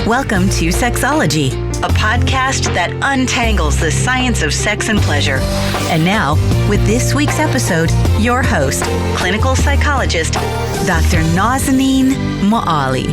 Welcome to Sexology, a podcast that untangles the science of sex and pleasure. And now, with this week's episode, your host, clinical psychologist, Dr. Nazanin Moali.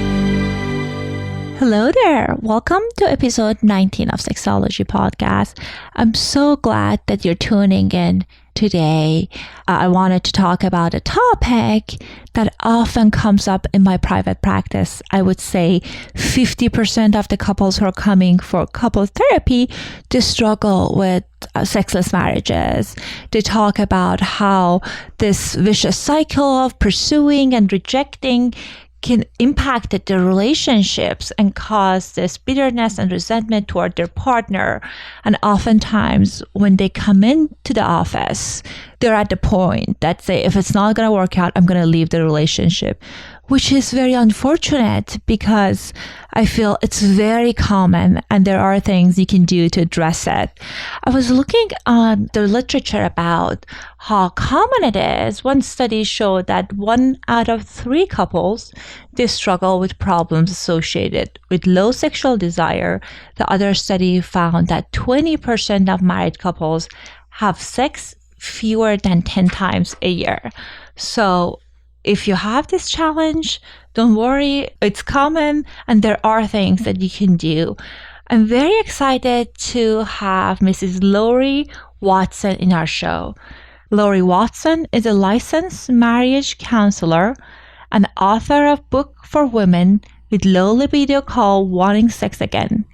Hello there. Welcome to episode 19 of Sexology Podcast. I'm so glad that you're tuning in today. I wanted to talk about a topic that often comes up in my private practice. I would say 50% of the couples who are coming for couple therapy, they struggle with sexless marriages. They talk about how this vicious cycle of pursuing and rejecting can impact their relationships and cause this bitterness and resentment toward their partner. And oftentimes when they come into the office, they're at the point that say, if it's not going to work out, I'm going to leave the relationship, which is very unfortunate because I feel it's very common and there are things you can do to address it. I was looking on the literature about how common it is. One study showed that 1 out of 3 couples, they struggle with problems associated with low sexual desire. The other study found that 20% of married couples have sex fewer than 10 times a year. So if you have this challenge, don't worry, it's common and there are things that you can do. I'm very excited to have Mrs. Laurie Watson in our show. Laurie Watson is a licensed marriage counselor and author of a book for women with low libido called Wanting Sex Again.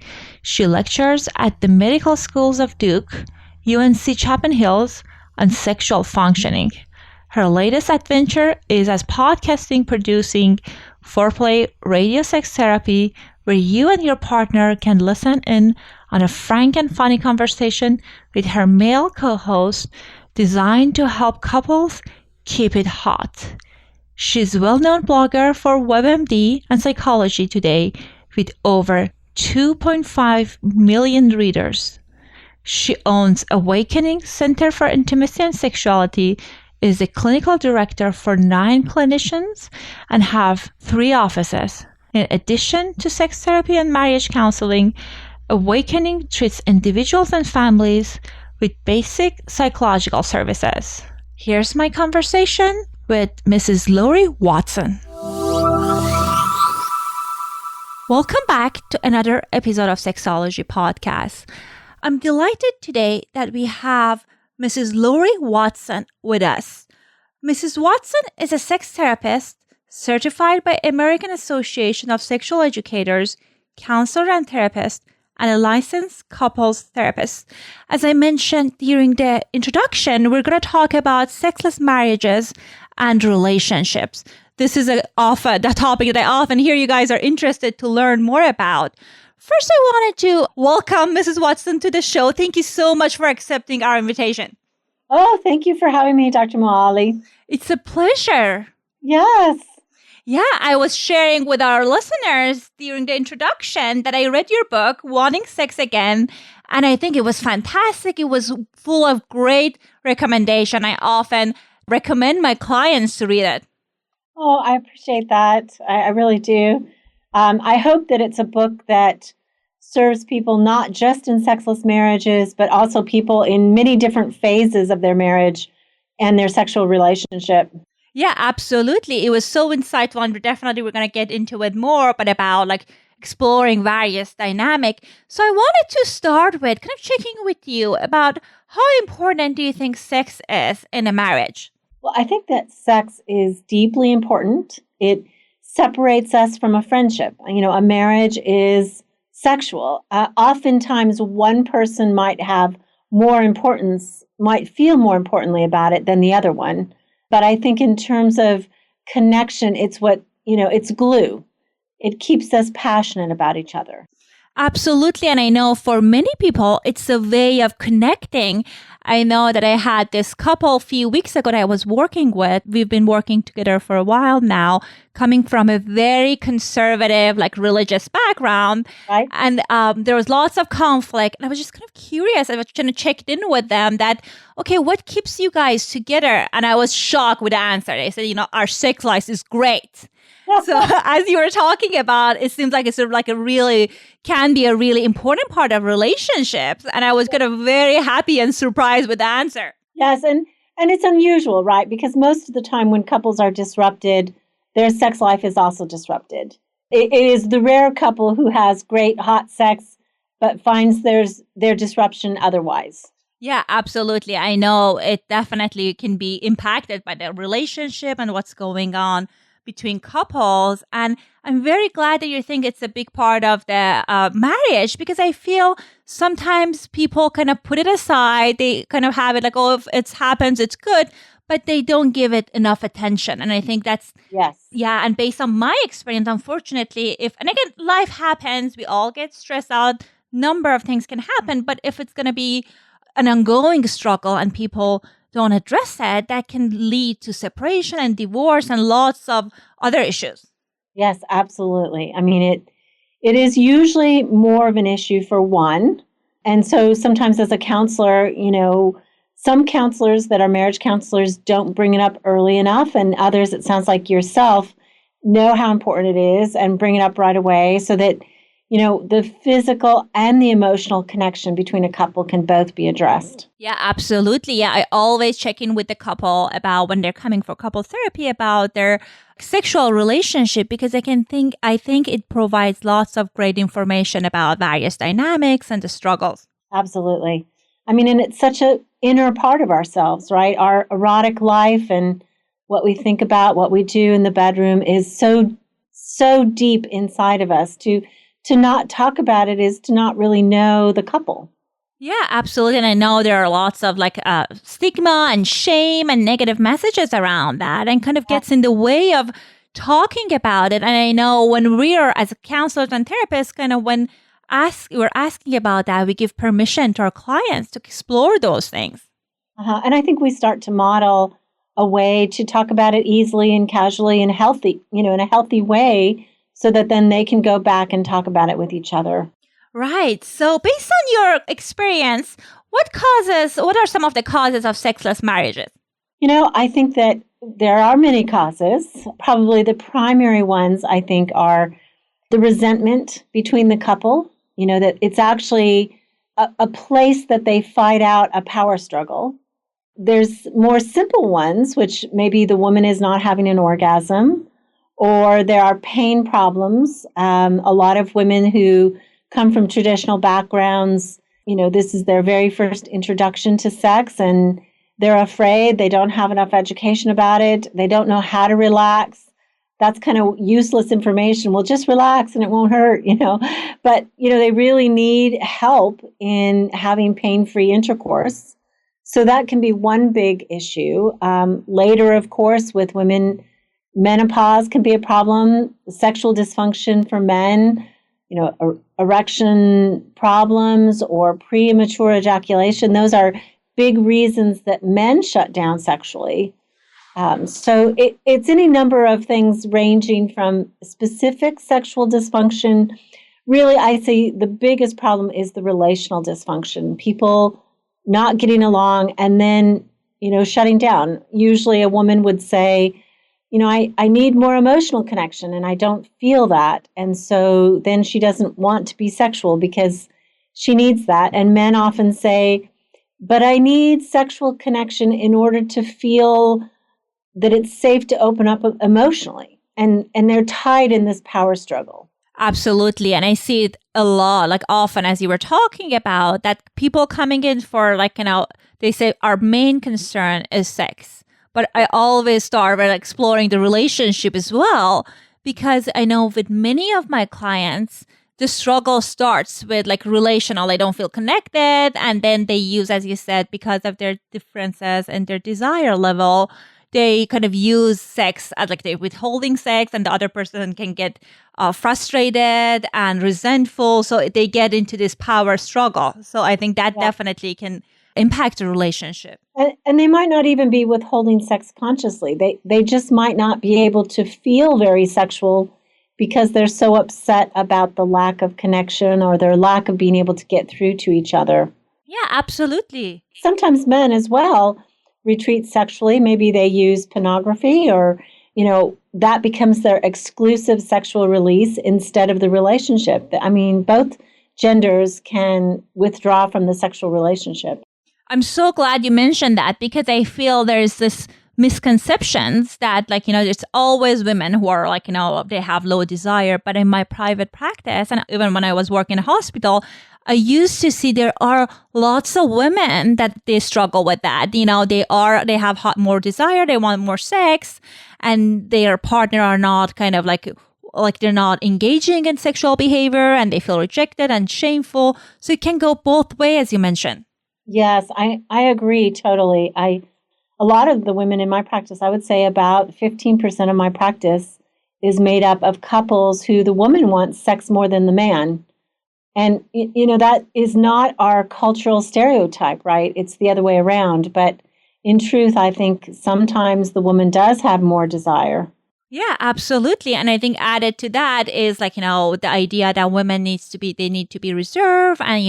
She lectures at the medical schools of Duke, UNC Chapel Hills, on sexual functioning. Her latest adventure is as podcasting producing Foreplay Radio Sex Therapy, where you and your partner can listen in on a frank and funny conversation with her male co-host designed to help couples keep it hot. She's a well-known blogger for WebMD and Psychology Today with over 2.5 million readers. She owns Awakening Center for Intimacy and Sexuality, is a clinical director for 9 clinicians, and have 3 offices. In addition to sex therapy and marriage counseling, Awakening treats individuals and families with basic psychological services. Here's my conversation with Mrs. Laurie Watson. Welcome back to another episode of Sexology Podcast. I'm delighted today that we have Mrs. Laurie Watson with us. Mrs. Watson is a sex therapist certified by American Association of Sexual Educators, counselor and therapist, and a licensed couples therapist. As I mentioned during the introduction, we're going to talk about sexless marriages and relationships. This is the topic that I often hear you guys are interested to learn more about. First, I wanted to welcome Mrs. Watson to the show. Thank you so much for accepting our invitation. Oh, thank you for having me, Dr. Moali. It's a pleasure. Yes. Yeah, I was sharing with our listeners during the introduction that I read your book, Wanting Sex Again, and I think it was fantastic. It was full of great recommendation. I often recommend my clients to read it. Oh, I appreciate that. I really do. I hope that it's a book that serves people not just in sexless marriages, but also people in many different phases of their marriage and their sexual relationship. Yeah, absolutely. It was so insightful, and we're going to get into it more, but about exploring various dynamic. So I wanted to start with kind of checking with you about how important do you think sex is in a marriage? Well, I think that sex is deeply important. It separates us from a friendship. A marriage is sexual. Oftentimes, one person might feel more importantly about it than the other one. But I think in terms of connection, it's it's glue. It keeps us passionate about each other. Absolutely. And I know for many people, it's a way of connecting. I know that I had this couple a few weeks ago that I was working with. We've been working together for a while now, coming from a very conservative, religious background. Right. And there was lots of conflict. And I was just kind of curious. I was trying to check in with them that, okay, what keeps you guys together? And I was shocked with the answer. They said, our sex life is great. So as you were talking about, it seems like it's sort of like can be a really important part of relationships. And I was kind of very happy and surprised with the answer. Yes, and it's unusual, right? Because most of the time when couples are disrupted, their sex life is also disrupted. It is the rare couple who has great hot sex, but finds their disruption otherwise. Yeah, absolutely. I know it definitely can be impacted by the relationship and what's going on between couples. And I'm very glad that you think it's a big part of the marriage, because I feel sometimes people kind of put it aside. They kind of have it like, oh, if it happens, it's good, but they don't give it enough attention. And I think that's, Yes. yeah. And based on my experience, unfortunately, and again, life happens, we all get stressed out, number of things can happen, but if it's going to be an ongoing struggle and people don't address it, that can lead to separation and divorce and lots of other issues. Yes, absolutely. I mean, it is usually more of an issue for one. And so sometimes as a counselor, some counselors that are marriage counselors don't bring it up early enough, and others, it sounds like yourself, know how important it is and bring it up right away so that the physical and the emotional connection between a couple can both be addressed. Yeah, absolutely. Yeah, I always check in with the couple about when they're coming for couple therapy about their sexual relationship, because I think it provides lots of great information about various dynamics and the struggles. Absolutely. I mean, and it's such an inner part of ourselves, right? Our erotic life and what we think about, what we do in the bedroom is so deep inside of us. To not talk about it is to not really know the couple. Yeah, absolutely. And I know there are lots of stigma and shame and negative messages around that, and kind of gets in the way of talking about it. And I know when we are, as counselors and therapists, kind of we're asking about that, we give permission to our clients to explore those things. And I think we start to model a way to talk about it easily and casually and healthy, in a healthy way, so that then they can go back and talk about it with each other. Right. So based on your experience, what are some of the causes of sexless marriages? I think that there are many causes. Probably the primary ones, I think, are the resentment between the couple, that it's actually a place that they fight out a power struggle. There's more simple ones, which maybe the woman is not having an orgasm, or there are pain problems. A lot of women who come from traditional backgrounds, this is their very first introduction to sex, and they're afraid, they don't have enough education about it, they don't know how to relax. That's kind of useless information. Well, just relax and it won't hurt, But, they really need help in having pain-free intercourse. So that can be one big issue. Later, of course, with women, menopause can be a problem, sexual dysfunction for men, erection problems or premature ejaculation. Those are big reasons that men shut down sexually. So it's any number of things ranging from specific sexual dysfunction. Really, I say the biggest problem is the relational dysfunction. People not getting along and then, shutting down. Usually a woman would say, I need more emotional connection and I don't feel that. And so then she doesn't want to be sexual because she needs that. And men often say, but I need sexual connection in order to feel that it's safe to open up emotionally. And they're tied in this power struggle. Absolutely. And I see it a lot, often as you were talking about, that people coming in for they say our main concern is sex. But I always start by exploring the relationship as well, because I know with many of my clients, the struggle starts with relational, they don't feel connected. And then they use, as you said, because of their differences and their desire level, they kind of use sex as they're withholding sex, and the other person can get frustrated and resentful. So they get into this power struggle. So I think that definitely can impact the relationship. And they might not even be withholding sex consciously. They just might not be able to feel very sexual because they're so upset about the lack of connection or their lack of being able to get through to each other. Yeah, absolutely. Sometimes men as well retreat sexually. Maybe they use pornography or, that becomes their exclusive sexual release instead of the relationship. I mean, both genders can withdraw from the sexual relationship. I'm so glad you mentioned that because I feel there's this misconceptions that it's always women who are they have low desire. But in my private practice, and even when I was working in a hospital, I used to see there are lots of women that they struggle with that. They have more desire, they want more sex, and their partner are not kind of like they're not engaging in sexual behavior and they feel rejected and shameful. So it can go both ways, as you mentioned. Yes, I agree totally. A lot of the women in my practice, I would say about 15% of my practice is made up of couples who the woman wants sex more than the man. And, that is not our cultural stereotype, right? It's the other way around. But in truth, I think sometimes the woman does have more desire. Yeah, absolutely. And I think added to that is the idea that women need to be reserved and,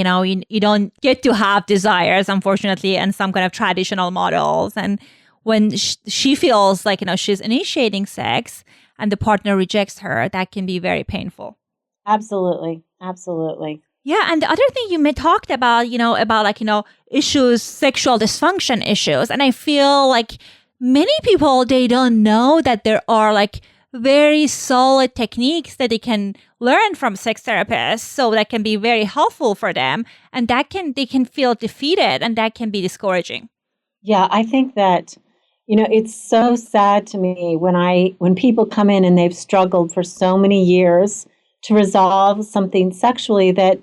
you don't get to have desires, unfortunately, and some kind of traditional models. And when she feels she's initiating sex and the partner rejects her, that can be very painful. Absolutely. Absolutely. Yeah. And the other thing you may talked about, issues, sexual dysfunction issues. And I feel like many people, they don't know that there are very solid techniques that they can learn from sex therapists. So that can be very helpful for them. And they can feel defeated and that can be discouraging. Yeah, I think that, it's so sad to me when people come in and they've struggled for so many years to resolve something sexually that,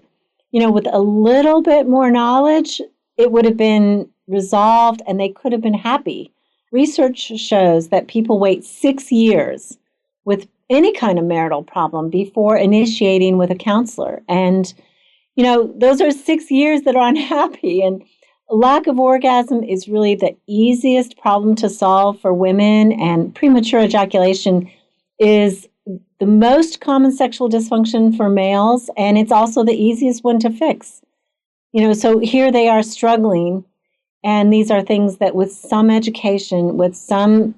with a little bit more knowledge, it would have been resolved and they could have been happy. Research shows that people wait 6 years with any kind of marital problem before initiating with a counselor. And, those are 6 years that are unhappy. And lack of orgasm is really the easiest problem to solve for women. And premature ejaculation is the most common sexual dysfunction for males. And it's also the easiest one to fix. So here they are struggling. And these are things that with some education, with some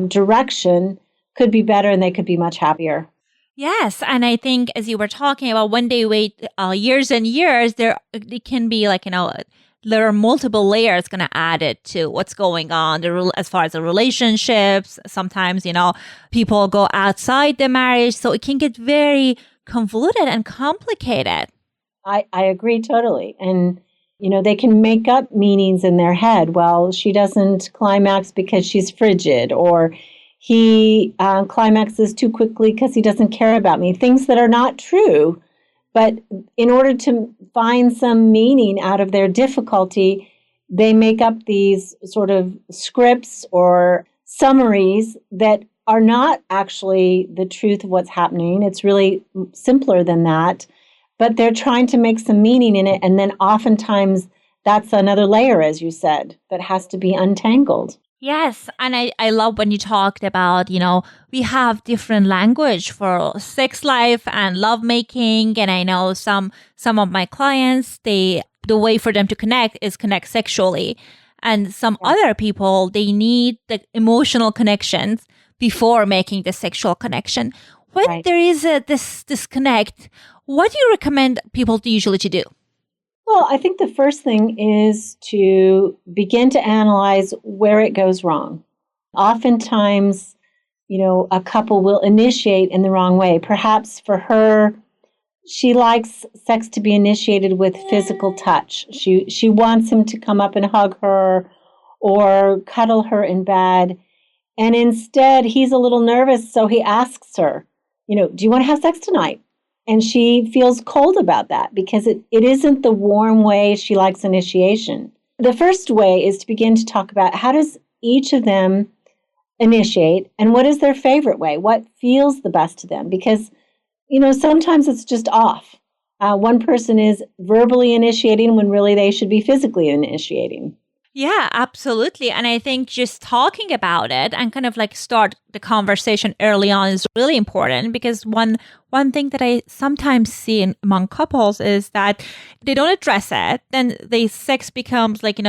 direction, could be better and they could be much happier. Yes. And I think as you were talking about when they wait years and years, it can be there are multiple layers going to add it to what's going on as far as the relationships. Sometimes, people go outside the marriage. So it can get very convoluted and complicated. I agree totally. And they can make up meanings in their head. Well, she doesn't climax because she's frigid, or he climaxes too quickly because he doesn't care about me. Things that are not true. But in order to find some meaning out of their difficulty, they make up these sort of scripts or summaries that are not actually the truth of what's happening. It's really simpler than that. But they're trying to make some meaning in it. And then oftentimes that's another layer, as you said, that has to be untangled. Yes. And I love when you talked about, we have different language for sex life and lovemaking. And I know some of my clients, the way for them to connect is connect sexually. And some other people, they need the emotional connections before making the sexual connection. When there is this disconnect, what do you recommend people to usually to do? Well, I think the first thing is to begin to analyze where it goes wrong. Oftentimes, a couple will initiate in the wrong way. Perhaps for her, she likes sex to be initiated with physical touch. She wants him to come up and hug her or cuddle her in bed. And instead, he's a little nervous, so he asks her, do you want to have sex tonight? And she feels cold about that because it isn't the warm way she likes initiation. The first way is to begin to talk about how does each of them initiate and what is their favorite way? What feels the best to them? Because, sometimes it's just off. One person is verbally initiating when really they should be physically initiating. Yeah, absolutely. And I think just talking about it and kind of like start the conversation early on is really important, because one thing that I sometimes see among couples is that they don't address it. Then the sex becomes like,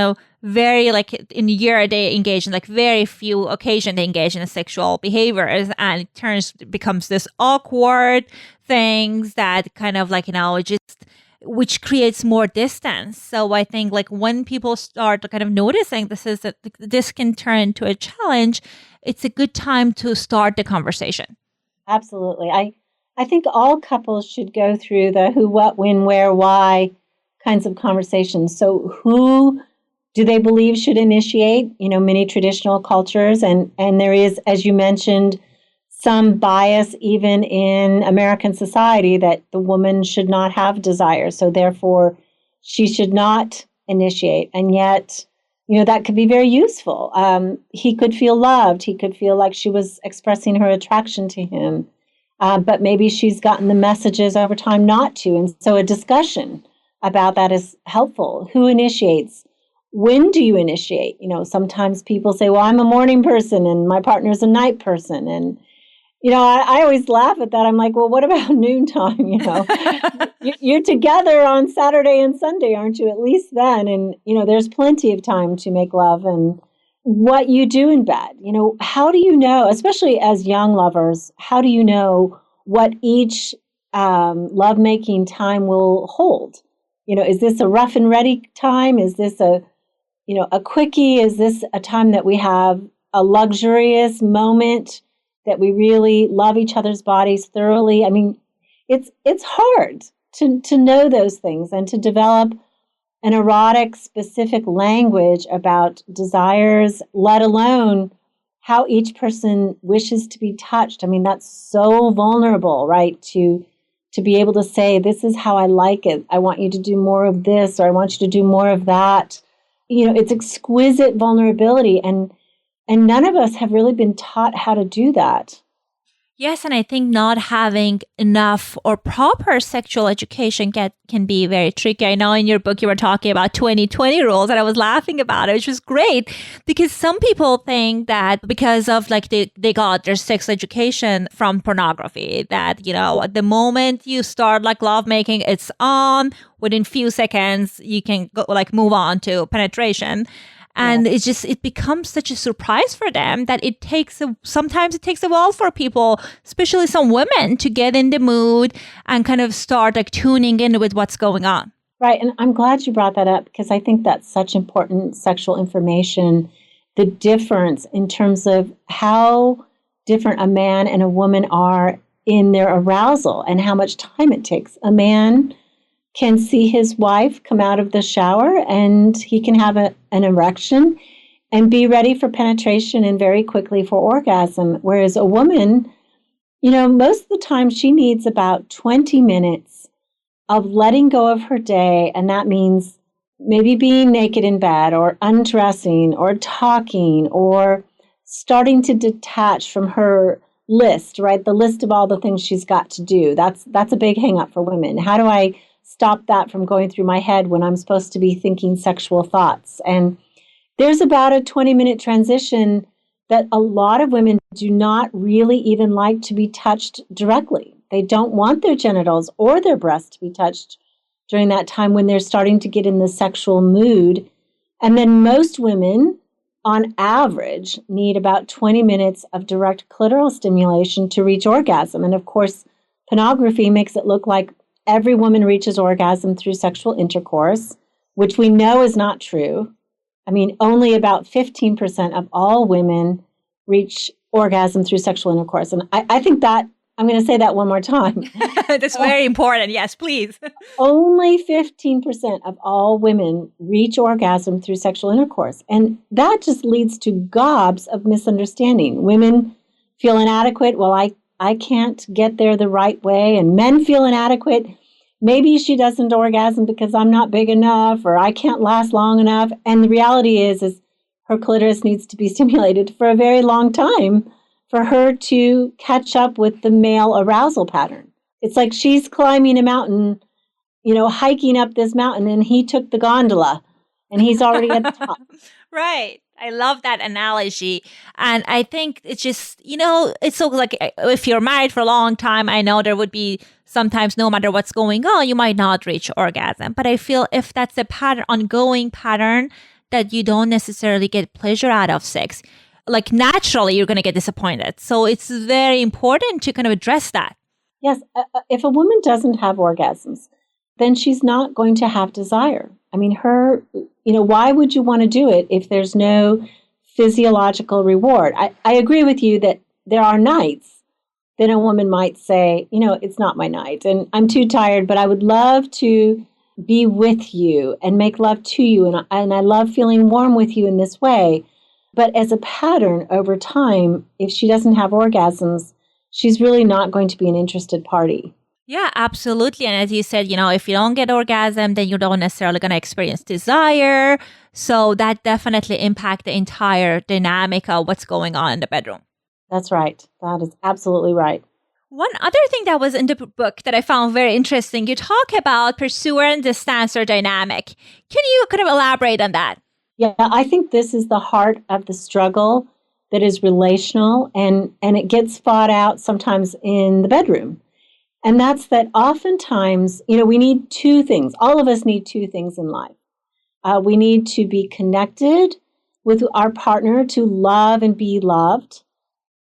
very like in a year they engage in like very few occasions they engage in sexual behaviors, and becomes this awkward things that kind of like, just which creates more distance. So I think like when people start kind of noticing this can turn into a challenge, it's a good time to start the conversation. Absolutely. I think all couples should go through the who, what, when, where, why kinds of conversations. So who do they believe should initiate? Many traditional cultures, and there is, as you mentioned, some bias even in American society that the woman should not have desire. So therefore, she should not initiate. And yet, that could be very useful. He could feel loved. He could feel like she was expressing her attraction to him. But maybe she's gotten the messages over time not to. And so a discussion about that is helpful. Who initiates? When do you initiate? Sometimes people say, well, I'm a morning person and my partner's a night person. And I always laugh at that. I'm like, well, what about noontime? You're together on Saturday and Sunday, aren't you? At least then. And, there's plenty of time to make love. And what you do in bed, how do you know, especially as young lovers, how do you know what each lovemaking time will hold? Is this a rough and ready time? Is this a quickie? Is this a time that we have a luxurious moment that we really love each other's bodies thoroughly? I mean, it's hard to know those things and to develop an erotic specific language about desires, let alone how each person wishes to be touched. I mean, that's so vulnerable, right? To be able to say, this is how I like it. I want you to do more of this, or I want you to do more of that. It's exquisite vulnerability, and none of us have really been taught how to do that. Yes, and I think not having enough or proper sexual education can be very tricky. I know in your book you were talking about 20/20 rules, and I was laughing about it, which was great, because some people think that because of like they got their sex education from pornography, that, at the moment you start like lovemaking, it's on, within few seconds you can go, like move on to penetration. And it becomes such a surprise for them that sometimes it takes a while for people, especially some women, to get in the mood and kind of start like tuning in with what's going on. Right. And I'm glad you brought that up, because I think that's such important sexual information, the difference in terms of how different a man and a woman are in their arousal and how much time it takes. A man can see his wife come out of the shower and he can have an erection and be ready for penetration and very quickly for orgasm. Whereas a woman, most of the time she needs about 20 minutes of letting go of her day. And that means maybe being naked in bed or undressing or talking or starting to detach from her list, right? The list of all the things she's got to do. That's a big hang up for women. How do I stop that from going through my head when I'm supposed to be thinking sexual thoughts? And there's about a 20-minute transition that a lot of women do not really even like to be touched directly. They don't want their genitals or their breasts to be touched during that time when they're starting to get in the sexual mood. And then most women, on average, need about 20 minutes of direct clitoral stimulation to reach orgasm. And of course, pornography makes it look like every woman reaches orgasm through sexual intercourse, which we know is not true. I mean, only about 15% of all women reach orgasm through sexual intercourse. And I think that, I'm going to say that one more time. That's very important. Yes, please. Only 15% of all women reach orgasm through sexual intercourse. And that just leads to gobs of misunderstanding. Women feel inadequate. Well, I can't get there the right way. And men feel inadequate. Maybe she doesn't orgasm because I'm not big enough, or I can't last long enough. And the reality is her clitoris needs to be stimulated for a very long time for her to catch up with the male arousal pattern. It's like she's climbing a mountain, hiking up this mountain, and he took the gondola. and he's already at the top. Right. I love that analogy. And I think it's just, it's so like if you're married for a long time, I know there would be sometimes no matter what's going on, you might not reach orgasm. But I feel if that's a pattern, ongoing pattern that you don't necessarily get pleasure out of sex, like naturally you're going to get disappointed. So it's very important to kind of address that. Yes. If a woman doesn't have orgasms, then she's not going to have desire. I mean, why would you want to do it if there's no physiological reward? I agree with you that there are nights that a woman might say, it's not my night and I'm too tired, but I would love to be with you and make love to you. And I love feeling warm with you in this way. But as a pattern over time, if she doesn't have orgasms, she's really not going to be an interested party. Yeah, absolutely. And as you said, if you don't get orgasm, then you don't necessarily going to experience desire. So that definitely impact the entire dynamic of what's going on in the bedroom. That's right. That is absolutely right. One other thing that was in the book that I found very interesting, you talk about pursuer and distancer dynamic. Can you kind of elaborate on that? Yeah, I think this is the heart of the struggle that is relational, and it gets fought out sometimes in the bedroom. And that's that oftentimes, we need two things. All of us need two things in life. We need to be connected with our partner to love and be loved.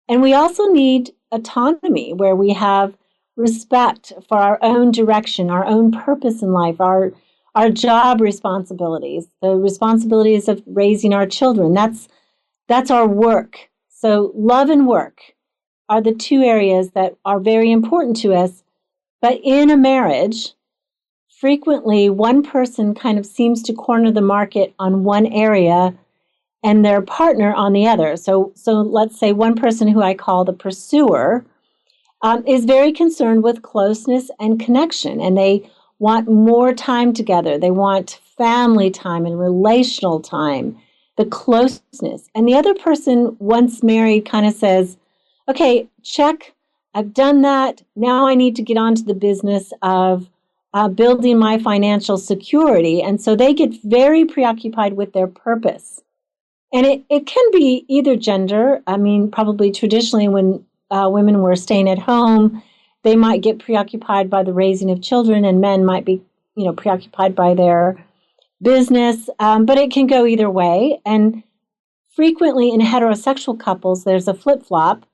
And we also need autonomy, where we have respect for our own direction, our own purpose in life, our job responsibilities, the responsibilities of raising our children. That's our work. So love and work are the two areas that are very important to us. But in a marriage, frequently one person kind of seems to corner the market on one area and their partner on the other. So let's say one person who I call the pursuer is very concerned with closeness and connection, and they want more time together. They want family time and relational time, the closeness. And the other person, once married, kind of says, okay, check, I've done that. Now I need to get on to the business of building my financial security. And so they get very preoccupied with their purpose. And it can be either gender. I mean, probably traditionally when women were staying at home, they might get preoccupied by the raising of children, and men might be, preoccupied by their business. But it can go either way. And frequently in heterosexual couples, there's a flip-flop.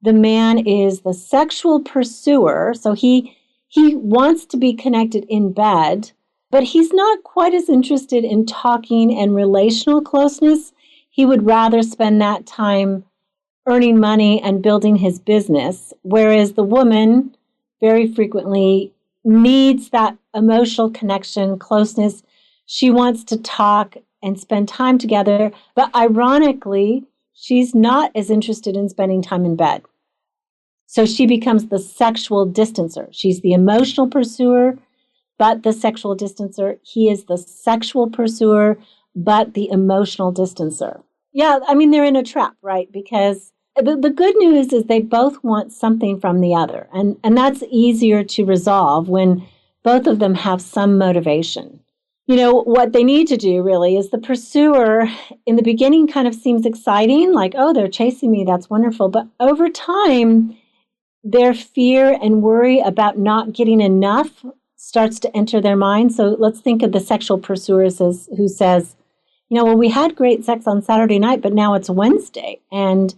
The man is the sexual pursuer, so he wants to be connected in bed, but he's not quite as interested in talking and relational closeness. He would rather spend that time earning money and building his business, whereas the woman very frequently needs that emotional connection, closeness. She wants to talk and spend time together, but ironically, she's not as interested in spending time in bed. So she becomes the sexual distancer. She's the emotional pursuer, but the sexual distancer. He is the sexual pursuer, but the emotional distancer. Yeah, I mean, they're in a trap, right? Because the good news is they both want something from the other. And that's easier to resolve when both of them have some motivation. What they need to do really is the pursuer in the beginning kind of seems exciting, like, oh, they're chasing me, that's wonderful. But over time, their fear and worry about not getting enough starts to enter their mind. So let's think of the sexual pursuer who says, well, we had great sex on Saturday night, but now it's Wednesday, and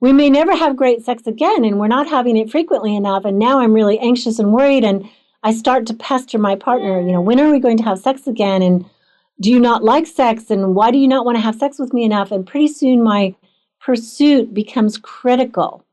we may never have great sex again, and we're not having it frequently enough, and now I'm really anxious and worried, and I start to pester my partner, when are we going to have sex again, and do you not like sex, and why do you not want to have sex with me enough? And pretty soon my pursuit becomes critical.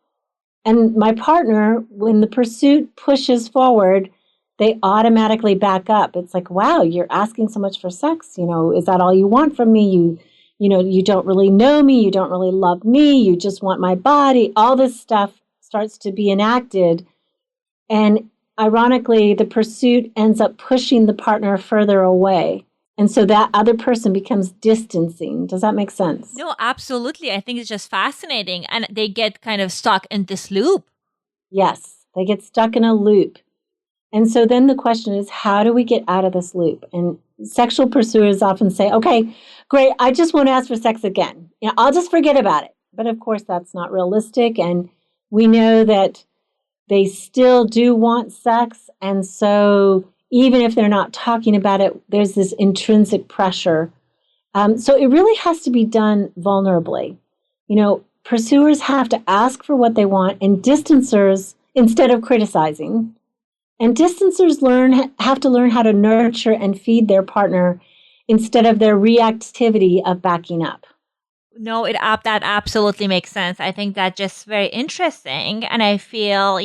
And my partner, when the pursuit pushes forward, they automatically back up. It's like, wow, you're asking so much for sex. Is that all you want from me? You don't really know me. You don't really love me. You just want my body. All this stuff starts to be enacted. And ironically, the pursuit ends up pushing the partner further away. And so that other person becomes distancing. Does that make sense? No, absolutely. I think it's just fascinating. And they get kind of stuck in this loop. Yes, they get stuck in a loop. And so then the question is, how do we get out of this loop? And sexual pursuers often say, okay, great, I just won't ask for sex again. I'll just forget about it. But of course, that's not realistic. And we know that they still do want sex. And so even if they're not talking about it, there's this intrinsic pressure. So it really has to be done vulnerably. Pursuers have to ask for what they want, and distancers, instead of criticizing, and distancers have to learn how to nurture and feed their partner instead of their reactivity of backing up. No, that absolutely makes sense. I think that's just very interesting. And I feel,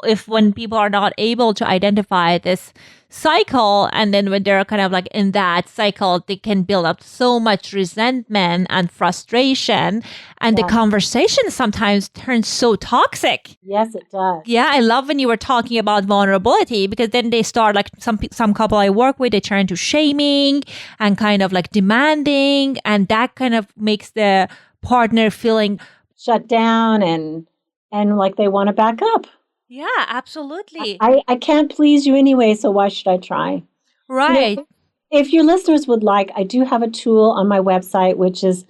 if when people are not able to identify this cycle, and then when they're kind of like in that cycle, they can build up so much resentment and frustration. And the conversation sometimes turns so toxic. Yes, it does. Yeah, I love when you were talking about vulnerability, because then they start, like some couple I work with, they turn to shaming and kind of like demanding, and that kind of makes the partner feeling shut down and like they want to back up. Yeah, absolutely. I can't please you anyway, so why should I try? Right. If your listeners would like, I do have a tool on my website, which is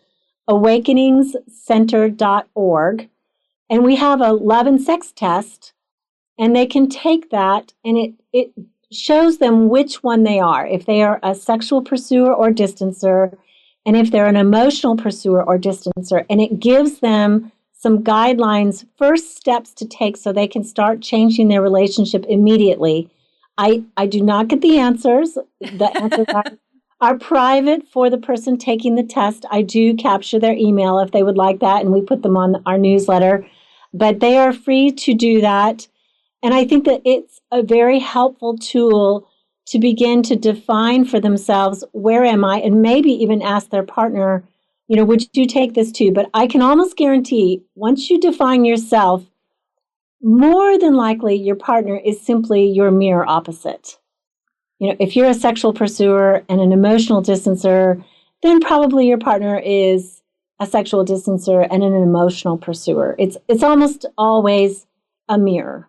awakeningscenter.org. And we have a love and sex test, and they can take that, and it shows them which one they are, if they are a sexual pursuer or distancer, and if they're an emotional pursuer or distancer. And it gives them some guidelines, first steps to take so they can start changing their relationship immediately. I do not get the answers. The answers are private for the person taking the test. I do capture their email if they would like that, and we put them on our newsletter. But they are free to do that. And I think that it's a very helpful tool to begin to define for themselves, where am I? And maybe even ask their partner, would you take this too? But I can almost guarantee, once you define yourself, more than likely your partner is simply your mirror opposite. If you're a sexual pursuer and an emotional distancer, then probably your partner is a sexual distancer and an emotional pursuer. It's almost always a mirror.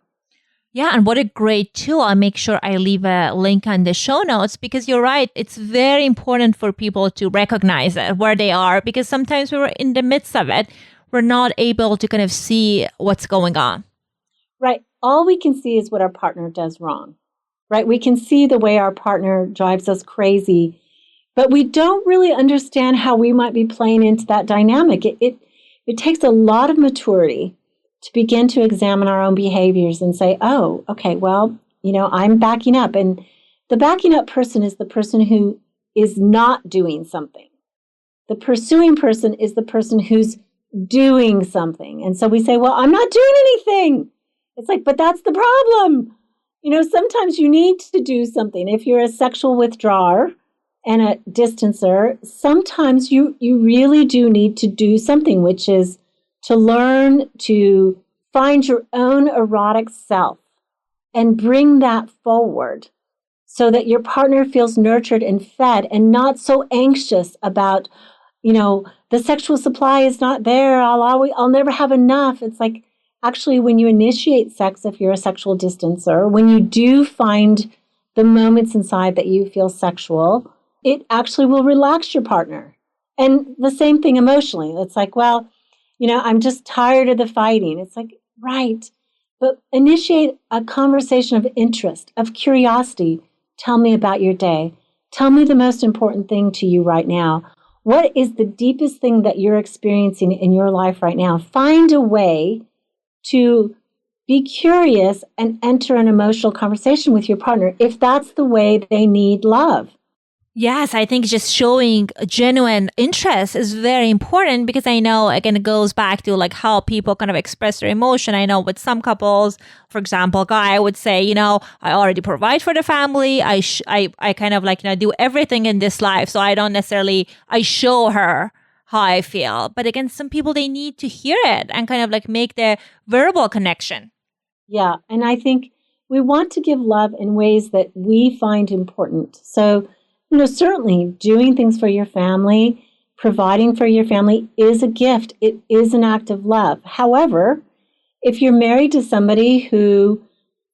Yeah, and what a great tool. I'll make sure I leave a link on the show notes, because you're right. It's very important for people to recognize it, where they are, because sometimes we're in the midst of it. We're not able to kind of see what's going on. Right. All we can see is what our partner does wrong, right? We can see the way our partner drives us crazy, but we don't really understand how we might be playing into that dynamic. It takes a lot of maturity to begin to examine our own behaviors and say, oh, okay, well, I'm backing up. And the backing up person is the person who is not doing something. The pursuing person is the person who's doing something. And so we say, well, I'm not doing anything. It's like, but that's the problem. Sometimes you need to do something. If you're a sexual withdrawer and a distancer, sometimes you really do need to do something, which is to learn to find your own erotic self and bring that forward so that your partner feels nurtured and fed and not so anxious about, the sexual supply is not there. I'll never have enough. It's like, actually, when you initiate sex, if you're a sexual distancer, when you do find the moments inside that you feel sexual, it actually will relax your partner. And the same thing emotionally. It's like, well, I'm just tired of the fighting. It's like, right. But initiate a conversation of interest, of curiosity. Tell me about your day. Tell me the most important thing to you right now. What is the deepest thing that you're experiencing in your life right now? Find a way to be curious and enter an emotional conversation with your partner if that's the way they need love. Yes, I think just showing genuine interest is very important, because I know, again, it goes back to like how people kind of express their emotion. I know with some couples, for example, guy would say, I already provide for the family. I kind of like, do everything in this life. So I don't necessarily, I show her how I feel. But again, some people, they need to hear it and kind of like make the verbal connection. Yeah. And I think we want to give love in ways that we find important. So, certainly doing things for your family, providing for your family is a gift. It is an act of love. However, if you're married to somebody who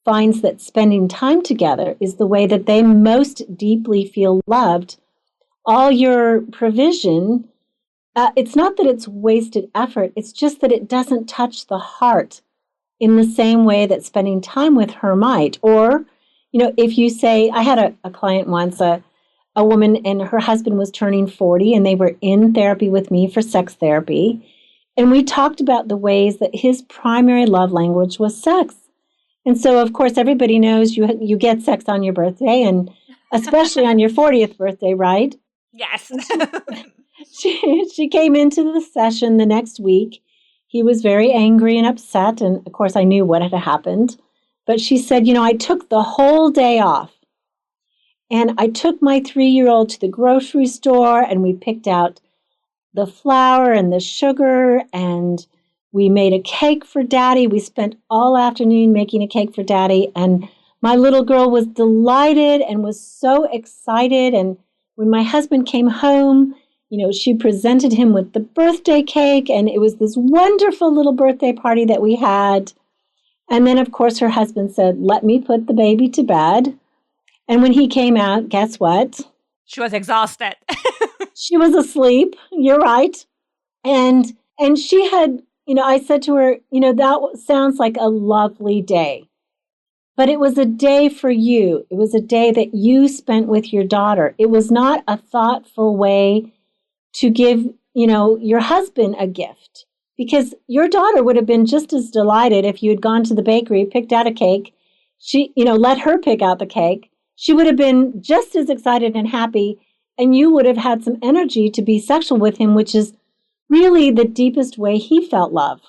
finds that spending time together is the way that they most deeply feel loved, all your provision, it's not that it's wasted effort, it's just that it doesn't touch the heart in the same way that spending time with her might. Or, if you say, I had a client once, a woman, and her husband was turning 40, and they were in therapy with me for sex therapy. And we talked about the ways that his primary love language was sex. And so, of course, everybody knows you get sex on your birthday, and especially on your 40th birthday, right? Yes. She came into the session the next week. He was very angry and upset, and of course, I knew what had happened. But she said, I took the whole day off, and I took my 3-year-old to the grocery store, and we picked out the flour and the sugar, and we made a cake for Daddy. We spent all afternoon making a cake for Daddy, and my little girl was delighted and was so excited. And when my husband came home, she presented him with the birthday cake, and it was this wonderful little birthday party that we had. And then, of course, her husband said, "Let me put the baby to bed." And when he came out, guess what? She was exhausted. She was asleep. You're right. And she had, I said to her, that sounds like a lovely day. But it was a day for you. It was a day that you spent with your daughter. It was not a thoughtful way to give, your husband a gift. Because your daughter would have been just as delighted if you had gone to the bakery, picked out a cake. She, let her pick out the cake. She would have been just as excited and happy, and you would have had some energy to be sexual with him, which is really the deepest way he felt love.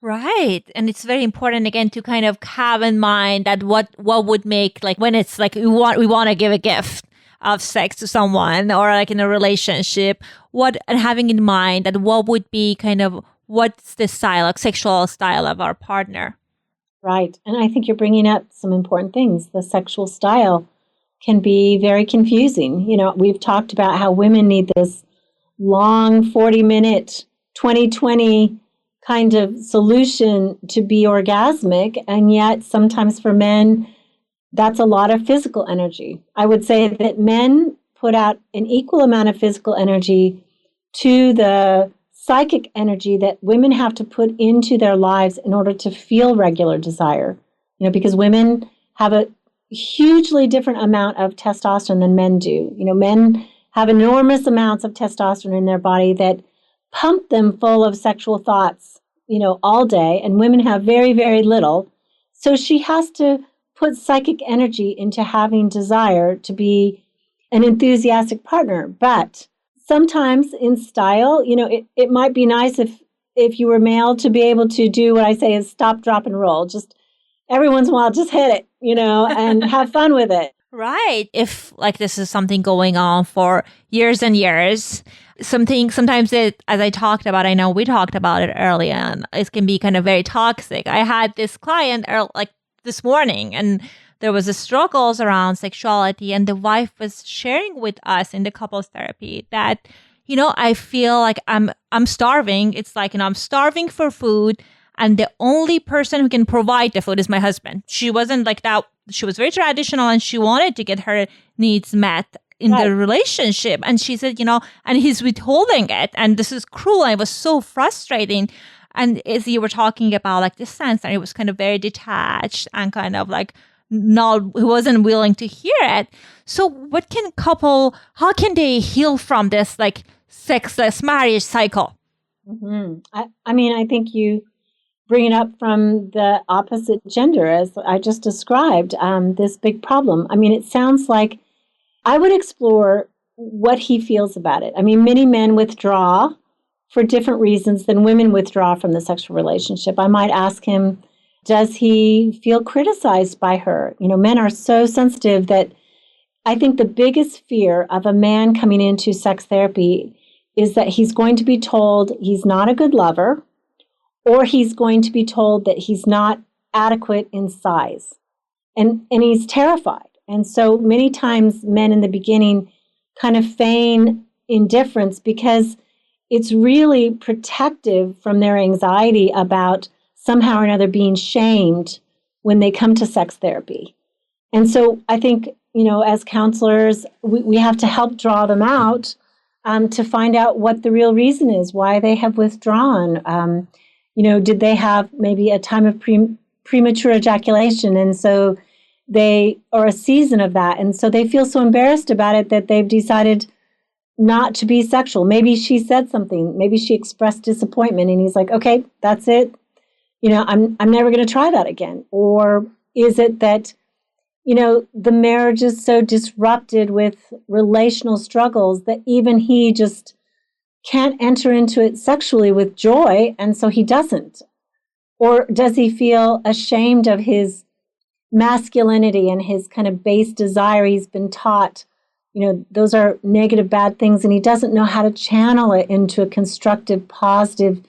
Right. And it's very important, again, to kind of have in mind that what would make, like, when it's like we want to give a gift of sex to someone, or like in a relationship, and having in mind that what would be kind of, what's the style, like sexual style of our partner. Right. And I think you're bringing up some important things. The sexual style can be very confusing. We've talked about how women need this long 40-minute, 20/20 kind of solution to be orgasmic. And yet sometimes for men, that's a lot of physical energy. I would say that men put out an equal amount of physical energy to the psychic energy that women have to put into their lives in order to feel regular desire. Because women have a hugely different amount of testosterone than men do. Men have enormous amounts of testosterone in their body that pump them full of sexual thoughts, all day, and women have very, very little. So she has to put psychic energy into having desire to be an enthusiastic partner. But sometimes in style, it might be nice if you were male to be able to do what I say is stop, drop, and roll. Just every once in a while, just hit it, and have fun with it. Right. If like this is something going on for years and years, sometimes it, as I talked about, I know we talked about it earlier, and it can be kind of very toxic. I had this client like this morning, and there was a struggles around sexuality, and the wife was sharing with us in the couples therapy that, I feel like I'm starving. It's like, I'm starving for food, and the only person who can provide the food is my husband. She wasn't like that. She was very traditional, and she wanted to get her needs met in the relationship. And she said, and he's withholding it. And this is cruel. And it was so frustrating. And as you were talking about like the sense, and it was kind of very detached and kind of like he wasn't willing to hear it. So how can they heal from this like sexless marriage cycle? Mm-hmm. I think you bring it up from the opposite gender, as I just described, this big problem. It sounds like I would explore what he feels about it. Many men withdraw for different reasons than women withdraw from the sexual relationship. I might ask him, does he feel criticized by her? Men are so sensitive that I think the biggest fear of a man coming into sex therapy is that he's going to be told he's not a good lover, or he's going to be told that he's not adequate in size. And he's terrified. And so many times men in the beginning kind of feign indifference because it's really protective from their anxiety about somehow or another being shamed when they come to sex therapy. And so I think, as counselors, we have to help draw them out to find out what the real reason is, why they have withdrawn. Did they have maybe a time of premature ejaculation? And so or a season of that. And so they feel so embarrassed about it that they've decided not to be sexual. Maybe she said something. Maybe she expressed disappointment and he's like, okay, that's it. I'm never going to try that again. Or is it that, the marriage is so disrupted with relational struggles that even he just can't enter into it sexually with joy, and so he doesn't? Or does he feel ashamed of his masculinity and his kind of base desire? He's been taught, those are negative, bad things, and he doesn't know how to channel it into a constructive, positive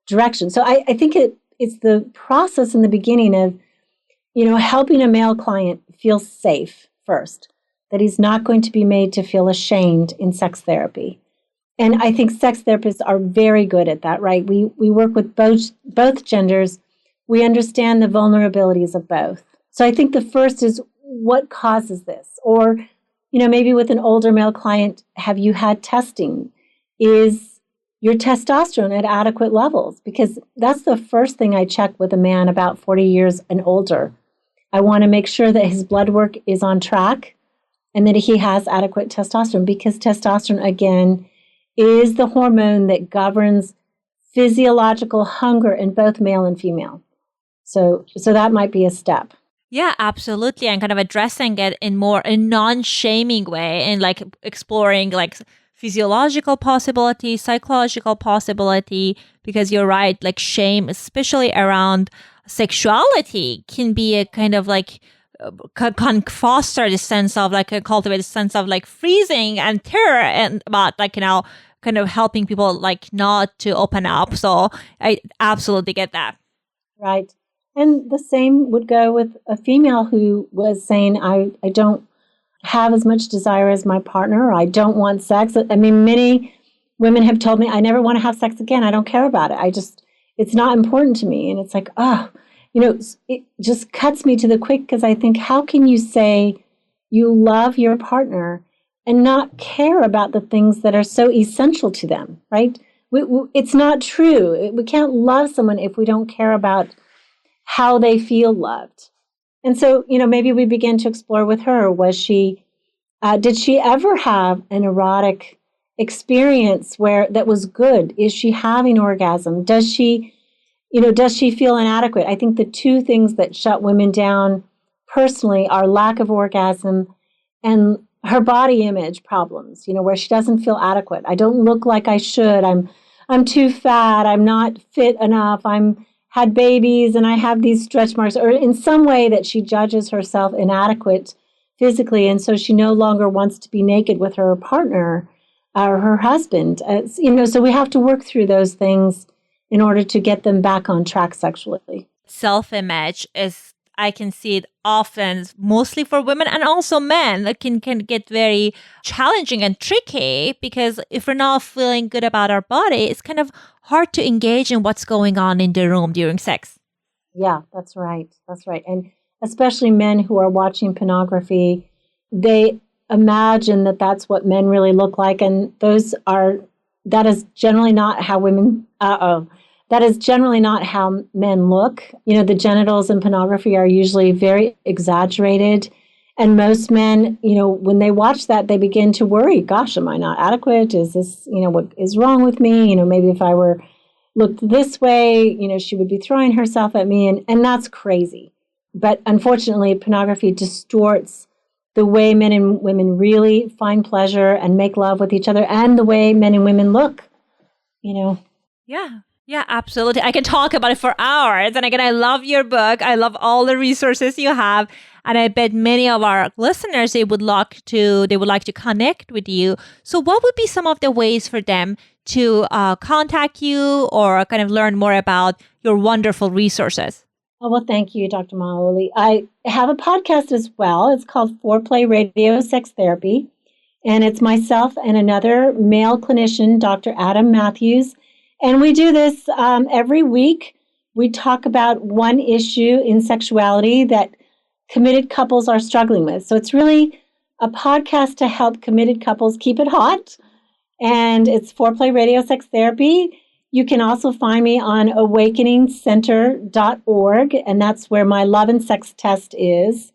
direction. So I think it's the process in the beginning of, helping a male client feel safe first, that he's not going to be made to feel ashamed in sex therapy. And I think sex therapists are very good at that, right? We work with both genders. We understand the vulnerabilities of both. So I think the first is, what causes this? Or, maybe with an older male client, have you had testing? Is your testosterone at adequate levels? Because that's the first thing I check with a man about 40 years and older. I want to make sure that his blood work is on track and that he has adequate testosterone, because testosterone, again, is the hormone that governs physiological hunger in both male and female. So that might be a step. Yeah, absolutely. And kind of addressing it in more a non-shaming way, and like exploring like physiological possibility, psychological possibility, because you're right, like shame, especially around sexuality, can be a kind of like can foster the sense of like cultivate a sense of like freezing and terror, and about like, kind of helping people like not to open up. So I absolutely get that. Right. And the same would go with a female who was saying, I don't have as much desire as my partner, or I don't want sex. I mean, many women have told me, I never want to have sex again. I don't care about it. It's not important to me. And it's like, it just cuts me to the quick, because I think, how can you say you love your partner and not care about the things that are so essential to them, right? It's not true. We can't love someone if we don't care about how they feel loved. And so, maybe we begin to explore with her, did she ever have an erotic experience that was good? Is she having orgasm? Does she feel inadequate? I think the two things that shut women down personally are lack of orgasm and her body image problems, where she doesn't feel adequate. I don't look like I should. I'm too fat. I'm not fit enough. I'm had babies and I have these stretch marks, or in some way that she judges herself inadequate physically. And so she no longer wants to be naked with her partner or her husband. So we have to work through those things in order to get them back on track sexually. Self-image is, I can see it often, mostly for women and also men, that can get very challenging and tricky, because if we're not feeling good about our body, it's kind of hard to engage in what's going on in the room during sex. Yeah, that's right. That's right. And especially men who are watching pornography, they imagine that that's what men really look like. And that is generally not how that is generally not how men look. The genitals in pornography are usually very exaggerated. And most men, when they watch that, they begin to worry, gosh, am I not adequate? Is this, what is wrong with me? Maybe if I were looked this way, she would be throwing herself at me. And that's crazy. But unfortunately, pornography distorts the way men and women really find pleasure and make love with each other, and the way men and women look, Yeah, absolutely. I can talk about it for hours. And again, I love your book. I love all the resources you have. And I bet many of our listeners, they would like to connect with you. So what would be some of the ways for them to contact you or kind of learn more about your wonderful resources? Oh, well, thank you, Dr. Moali. I have a podcast as well. It's called Foreplay Radio Sex Therapy. And it's myself and another male clinician, Dr. Adam Matthews. And we do this every week. we talk about one issue in sexuality that committed couples are struggling with. So it's really a podcast to help committed couples keep it hot. And it's Foreplay Radio Sex Therapy. You can also find me on awakeningcenter.org, and that's where my love and sex test is.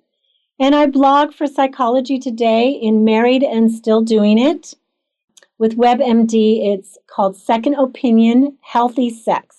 And I blog for Psychology Today in Married and Still Doing It. With WebMD, it's called Second Opinion Healthy Sex.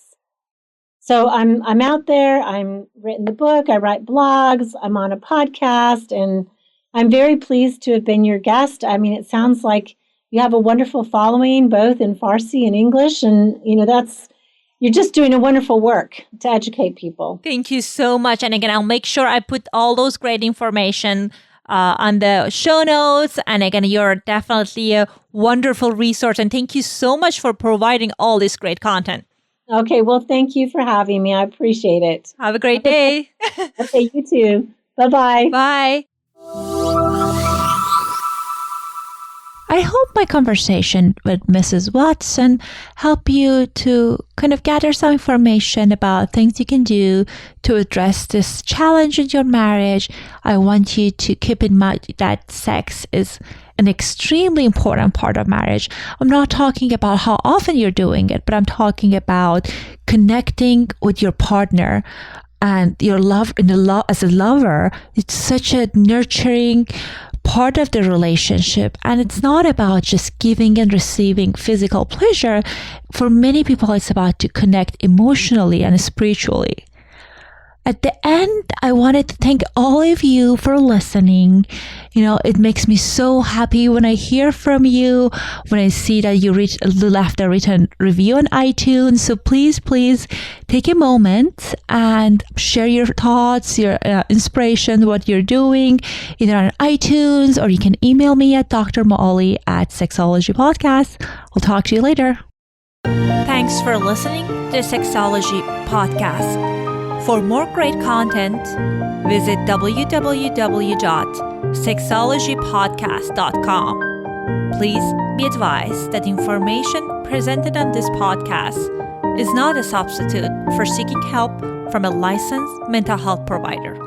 So I'm out there. I'm written the book. I write blogs. I'm on a podcast, and I'm very pleased to have been your guest. I mean, it sounds like you have a wonderful following, both in Farsi and English, and you're just doing a wonderful work to educate people. Thank you so much. And again, I'll make sure I put all those great information on the show notes. And again, you're definitely a wonderful resource. And thank you so much for providing all this great content. Okay, well, thank you for having me. I appreciate it. Have a great day. Okay, you too. Bye-bye. Bye. I hope my conversation with Mrs. Watson helped you to kind of gather some information about things you can do to address this challenge in your marriage. I want you to keep in mind that sex is an extremely important part of marriage. I'm not talking about how often you're doing it, but I'm talking about connecting with your partner and your love as a lover. It's such a nurturing part of the relationship, and it's not about just giving and receiving physical pleasure. For many people, it's about to connect emotionally and spiritually. At the end, I wanted to thank all of you for listening. It makes me so happy when I hear from you, when I see that you left a written review on iTunes. So please take a moment and share your thoughts, your inspiration, what you're doing, either on iTunes, or you can email me at Dr. Moali at Sexology Podcast. We'll talk to you later. Thanks for listening to Sexology Podcast. For more great content, visit www.sexologypodcast.com. Please be advised that information presented on this podcast is not a substitute for seeking help from a licensed mental health provider.